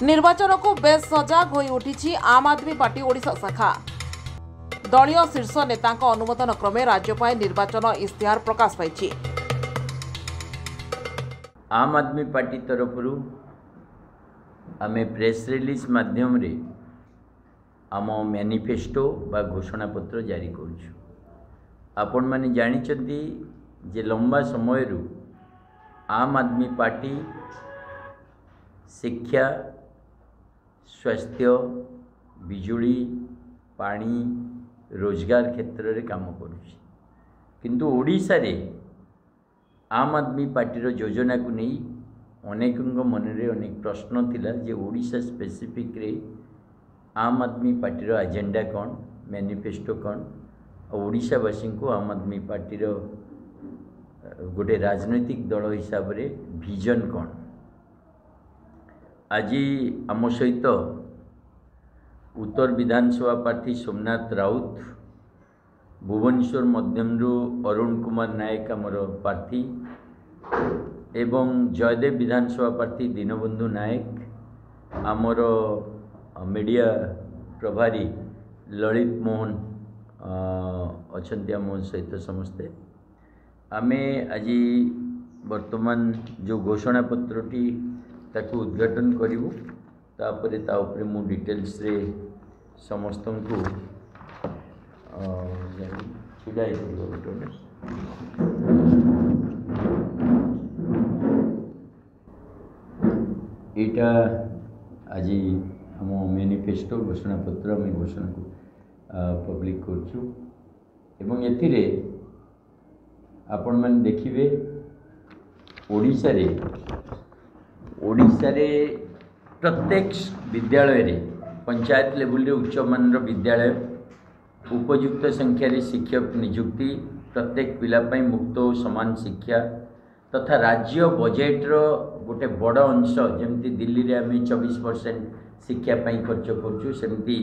निर्वाचन को बेस सजग हो उठी आम आदमी पार्टी ओडिशा शाखा। दलीय शीर्ष नेता अनुमोदन क्रमे राज्य निर्वाचन इस्ताहार प्रकाश पाई। आम आदमी पार्टी तरफ आमे प्रेस रिलीज माध्यम रे आम मैनिफेस्टो बा घोषणा पत्र जारी करूछु। आपण माने जानिचंती जे लंबा समय आम आदमी पार्टी शिक्षा, स्वास्थ्य, बिजुली, पानी, रोजगार क्षेत्र रे काम करूछि। किंतु ओडिशा रे आम आदमी पार्टी योजना को नहीं अनेक मन रे अनेक प्रश्न थिला जे ओडिशा स्पेसिफिक रे आम आदमी पार्टी एजेंडा कौन, मैनिफेस्टो कौन, ओडिशावासी को आम आदमी पार्टी गोटे राजनैतिक दल हिसाब रे विजन कौन। आज आम सहित उत्तर विधानसभा प्रार्थी सोमनाथ राउत, भुवनेश्वर मध्यमरू अरुण कुमार नायक आमर प्रार्थी एवं जयदेव विधानसभा प्रार्थी दीनबंधु नायक, आमर मीडिया प्रभारी ललित मोहन अच्छा आम सहित समस्ते आमे आज वर्तमान जो घोषणा पत्रटी ताकू उद्घाटन करूँ। तापर ताऊपर मु डिटेल्स रे समस्त को छुड़ा यहाँ आज आम मैनिफेस्टो घोषणा पत्र आम घोषणा को पब्लिक करूँ। एथिरे आपण मैंने देखिए ओडिशा रे प्रत्येक विद्यालय रे पंचायत लेवल रे उच्च मान विद्यालय, उपयुक्त संख्यार शिक्षक नियुक्ति, प्रत्येक पिलापाई मुक्त और समान शिक्षा तथा राज्य बजेट रो गोटे बड़ अंश जमती दिल्ली रे आम 24% शिक्षापाई खर्च करूँ, सेमती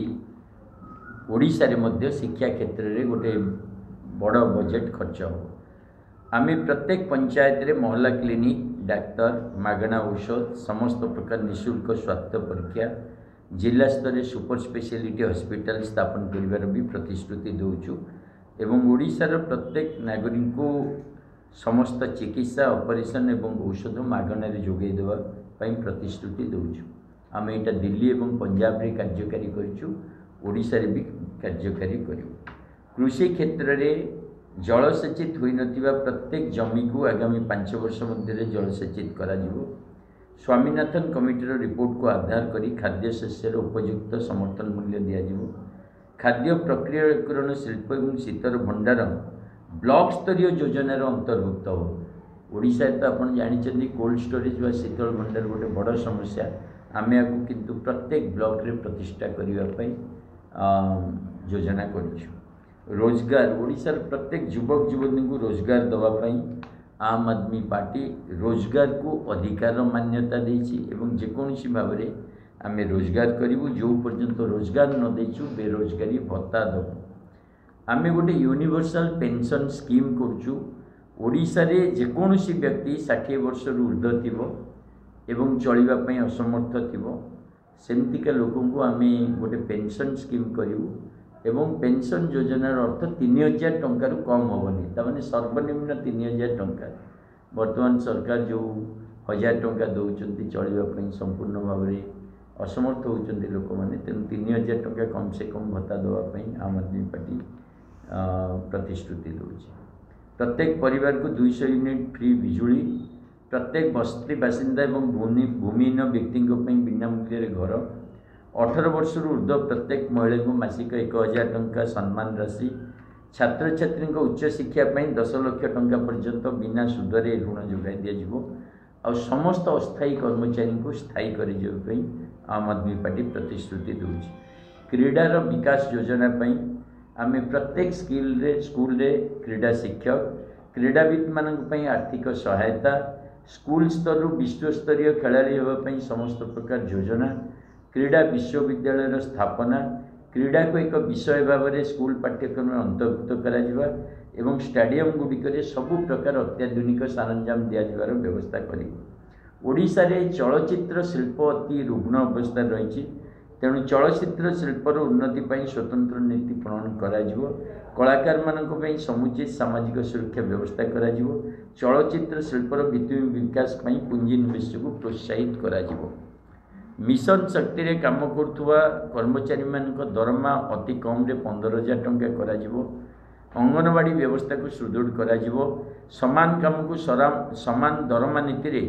ओडिशा रे मध्य शिक्षा क्षेत्र रे गोटे बड़ बजेट खर्च हो। आमे प्रत्येक पंचायत रे मोहल्ला क्लिनिक, डाक्तर, मागणा औषध, समस्त प्रकार निःशुल्क स्वास्थ्य परीक्षा, जिला स्तर सुपर स्पेशलिटी हॉस्पिटल स्थापन करिवार भी प्रतिश्रुति दौचु एवं ओडिशार प्रत्येक नागरिक को समस्त चिकित्सा, ऑपरेशन एवं औषध मागणार जोगाई देवा पई प्रतिश्रुति दौचु। आम यहाँ दिल्ली एवं पंजाब रे कार्यकारी करूँ, ओडिशा रे भी कार्यकारी करूँ। कृषि क्षेत्र रे जलसेचित होई नथिबा प्रत्येक जमी को आगामी 5 वर्ष मध्य जलसेचित करा जिवो। स्वामीनाथन कमिटीर रिपोर्ट को आधार करी खाद्य शस्यर उपयुक्त समर्थन मूल्य दिया जिवो। खाद्य प्रक्रियाकरण शिल्प एवं शीतर भंडार ब्लॉक स्तरीय योजनार अंतर्भुक्त हो। ओडिशा तो आपण जानिचंदी कोल्ड स्टोरेज व शीतल भंडार गोटे बड़ समस्या। आमे आकु किंतु प्रत्येक ब्लॉक रे प्रतिष्ठा करिवा पई योजना करिछु। रोजगार ओडिशार प्रत्येक युवक युवती को रोजगार दवापाई आम आदमी पार्टी रोजगार को अधिकार मान्यता देछि एवं जेकोसी भाव में आम रोजगार करूँ। जो पर्यंत रोजगार न देचु बेरोजगारी भत्ता दबु। आम गोटे यूनिवर्सल पेंशन स्कीम करूँ। ओडिशा रे जेकोसी व्यक्ति 60 वर्ष ऊर्ध्व थिबो एवं चलिबापई असमर्थ थिबो सेमतिका लोकन को आम गोटे पेंशन स्कीम करूँ एवं पेंशन योजनार अर्थ 3000 टंकार कम हेनी, तमाने सर्वनिम्न 3000 टंका। वर्तमान सरकार जो 1000 टंका दौरान चलवाई संपूर्ण भाव में असमर्थ होती लोक मैंने, तेणु 3000 टंका कम से कम भत्ता देवाई आम आदमी पार्टी प्रतिश्रुति दूसरी। प्रत्येक परिवार को 200 यूनिट फ्री बिजुली, प्रत्येक बस्ती बासिंदा एवं भूमिहीन व्यक्ति बिना मूल्य घर, 18 वर्ष ऊर्ध्व प्रत्येक महिला को मासिक 1000 टंका सम्मान राशि, छात्र छात्री उच्च शिक्षापी 10 लाख टंका पर्यंत बिना सुधरे ऋण जोगाई दिज्व आ समस्त अस्थायी कर्मचारी को स्थायी कर आम आदमी पार्टी प्रतिश्रुति दूसरी। क्रीडार विकास योजना आम प्रत्येक स्कूल रे क्रीडा शिक्षक, क्रीड़ाविद मान आर्थिक सहायता, स्कूल स्तर विश्व स्तरीय खेलाड़ी होगापी समस्त प्रकार योजना, क्रीडा विश्वविद्यालय स्थापना, क्रीड़ा को एक विषय भाव में स्कूल पाठ्यक्रम अंतर्भुक्त करा स्टाडियम गुड़िक सबु प्रकार अत्याधुनिक सरंजाम दिज्वार व्यवस्था कर ओडिशा रे चलचित्र शिल्प अति रुग्ण अवस्था रही तेणु चलचित्र शिल्पर उन्नति पर स्वतंत्र नीति प्रणयन करा कलाकार मानक समुचित सामाजिक सुरक्षा व्यवस्था करा चलचित्र शिल्पर भित्तिभूमि विकास पर पुंजी निवेश को प्रोत्साहित करा मिशन शक्ति रे काम करुवा कर्मचारी मानक दरमा अति कम रे 15,000 टंका करा अंगनवाड़ी व्यवस्था को सुदृढ़ करा समान काम को समान दरमा नीति रे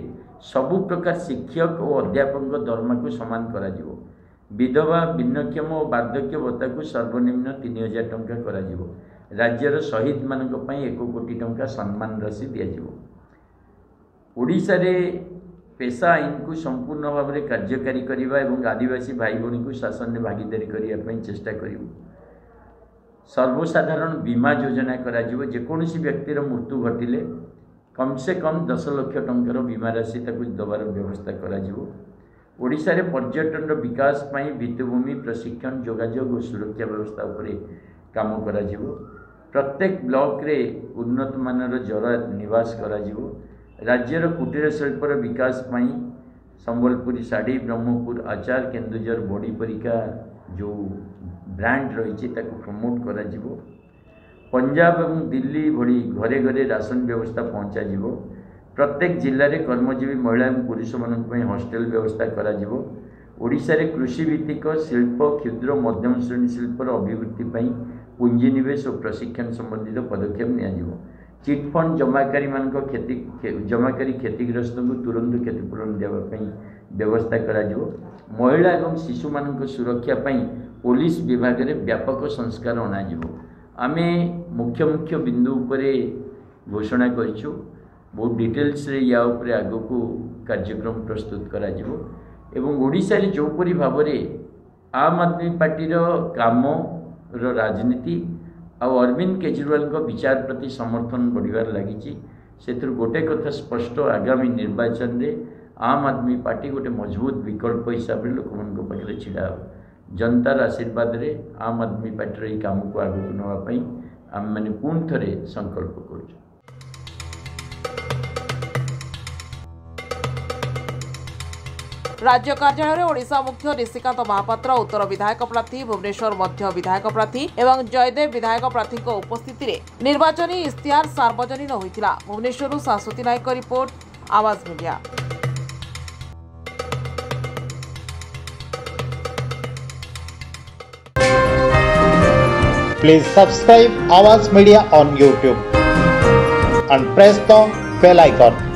सबु प्रकार शिक्षक और अध्यापक दरमा को समान करा विधवा भिन्नक्षम और वार्धक्य भत्ता को सर्वनिम्न 3,000 टंका करा राज्यर शहीद मानक पई 1 कोटी टंका सम्मान राशि दिया ओडिशा रे पेशा आईन को संपूर्ण भाव में कार्यकारी करने और आदिवासी भाई भौणी को शासन में भागीदारी करने चेष्टा करूँ सर्वसाधारण बीमा योजना करा जेकोसी व्यक्तिर मृत्यु घटिले कम से कम 10 लाख टंकार बीमा राशि दबार व्यवस्था करा ओडिशा रे पर्यटन विकास पाई भित्तिभूमि प्रशिक्षण जोगाजोग और सुरक्षा व्यवस्था उपरे काम करा प्रत्येक ब्लॉक रे उन्नत मानर जरा निवास करा राज्यर कुटीर शिल्पर विकास पाई संबलपुरी साड़ी ब्रह्मपुर आचार केन्दुझर बड़ी परिका जो ब्रांड रही प्रमोट करा पंजाब और दिल्ली भली घरे घरे राशन व्यवस्था पहुँचा प्रत्येक जिले में कर्मजीवी महिला और पुरुष मानी हॉस्टेल व्यवस्था करा ओडिशा रे कृषि भित्तिक शिल्प क्षुद्र मध्यम श्रेणी शिल्पर अभिवृद्धि पुंजी निवेश और प्रशिक्षण संबंधित पदक्षेप निया चिटफंड जमाकारी मान जमाकारी क्षतिग्रस्त को तुरंत क्षतिपूरण देवाई व्यवस्था करा महिला और शिशु मान सुरक्षा पुलिस विभाग में व्यापक संस्कार अणाजिव आमे मुख्य मुख्य बिंदु उपरे घोषणा करिछु बहुत डिटेल्स रे या उपरे आगो को कार्यक्रम प्रस्तुत करा जिवो एवं ओडिशा रे जोपरी भाव रे आम आदमी पार्टी रो काम रो राजनीति आ अरविंद केजरीवाल को विचार प्रति समर्थन बढ़िबार लागिछि सेथुर गोटे कथा स्पष्ट आगामी निर्वाचन रे आम आदमी पार्टी गोटे मजबूत विकल्प हिसाब रे लोक मन को पाखरे छिड़ा जनतार आशीर्वाद रे आम आदमी पार्टी रे काम को आगो नवा पई आम माने पुन थरे संकल्प करू राज्य कार्यालय ओडिशा मुख्य निशिकांत महापात्र उत्तर विधायक प्रार्थी भुवनेश्वर मध्य विधायक प्रार्थी एवं जयदेव विधायक प्रार्थी उपस्थिति रे निर्वाचनी इश्तिहार सार्वजनीन होइतिला। भुवनेश्वर शाश्वती नायक रिपोर्ट आवाज media. Please subscribe Awaaz Media on YouTube and press the bell icon.